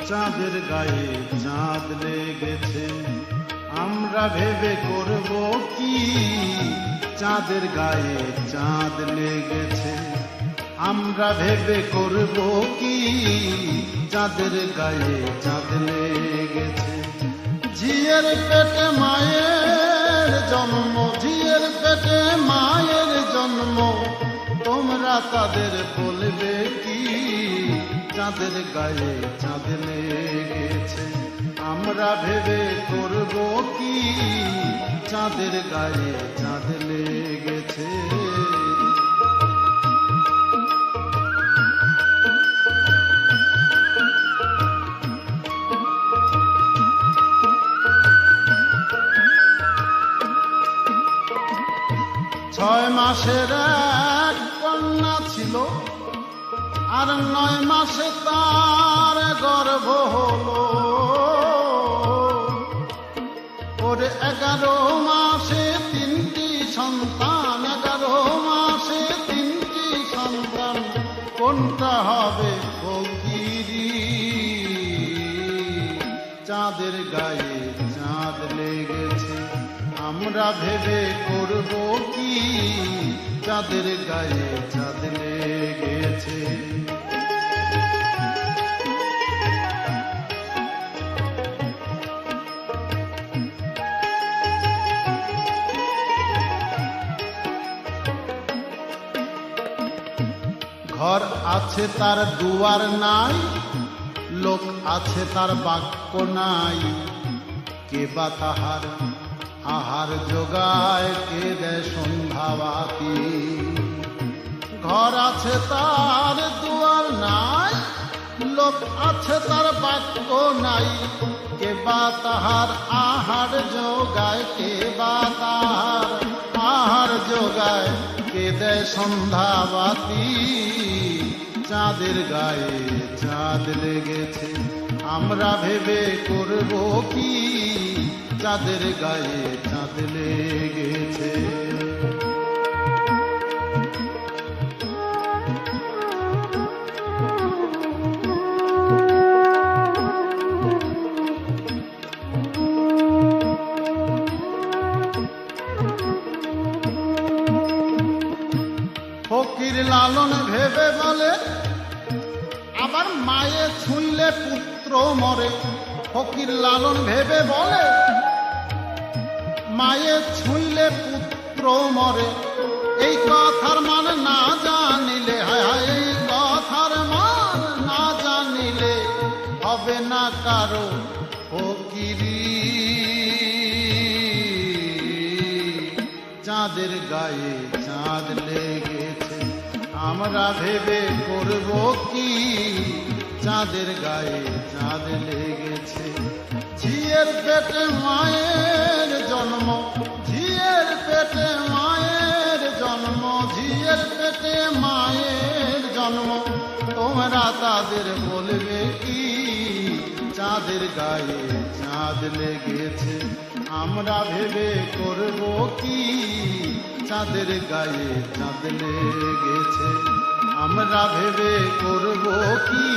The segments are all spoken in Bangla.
চাঁদের গায়ে চাঁদ লেগেছে, আমরা ভেবে করব কি? চাঁদের গায়ে চাঁদ লেগেছে, আমরা ভেবে করব কি? চাঁদের গায়ে চাঁদ লেগেছে। ঝিয়ের পেটে মায়ের জন্ম, ঝিয়ের পেটে মায়ের জন্ম, তোমরা তাদের বলবে কি? চাঁদের গায়ে চাঁদ লেগেছে, আমরা ভেবে করব কি? চাঁদের গায়ে চাঁদ লেগেছে। 6 মাসের এক কন্যা ছিল, আর 9 মাসে তার গর্ভ হলো। ওরে 11 মাসে 3টি সন্তান, 11 মাসে 3টি সন্তান, কোনটা হবে ফকিরি? চাঁদের গায়ে চাঁদ লেগেছে, আমরা ভেবে করব কি? চাঁদের গায়ে চাঁদ লেগেছে। ঘর আছে তার দুয়ার নাই, লোক আছে তার বাক্য নাই, কে বা তাহার আহার যোগায়, কে দেয় সন্ধ্যাবাতি? ঘর আছে তার দুয়ার নাই, লোক আছে তার বাক্য নাই, কে বা তাহার আহার যোগায়, কে বা তাহার আহার যোগায়, কে দেয় সন্ধ্যাবাতি? চাঁদের গায়ে চাঁদ লেগেছে, আমরা ভেবে করব কি? চাঁদের গায়ে চাঁদ লেগেছে। ফকির লালন ভেবে বলে, আবার মায়ে ছুঁইলে পুত্র মরে। ফকির লালন ভেবে বলে, মায়ে ছুঁইলে পুত্র মরে। এই কথার মানে না জানিলে, হায় হায়, এই কথার মান না জানিলে হবে না কারো ফকিরি। চাঁদের গায়ে চাঁদ লেগেছে, আমরা ভেবে করব কি? চাঁদের গায়ে চাঁদ লেগেছে। ঝিয়ের পেটে মায়ের জন্ম, ঝিয়ের পেটে মায়ের জন্ম, ঝিয়ের পেটে মায়ের জন্ম, তোমরা তাদের বলবে কি? চাঁদের গায়ে চাঁদ লেগেছে, আমরা ভেবে করব কি? চাঁদের গায়ে চাঁদ লেগেছে, আমরা ভেবে করব কি?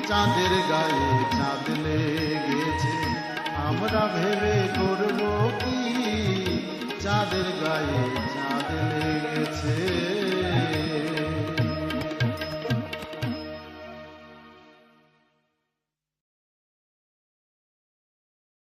চাঁদের গায়ে চাঁদ লেগেছে, আমরা ভেবে করব কি? চাঁদের গায়ে চাঁদ লেগেছে।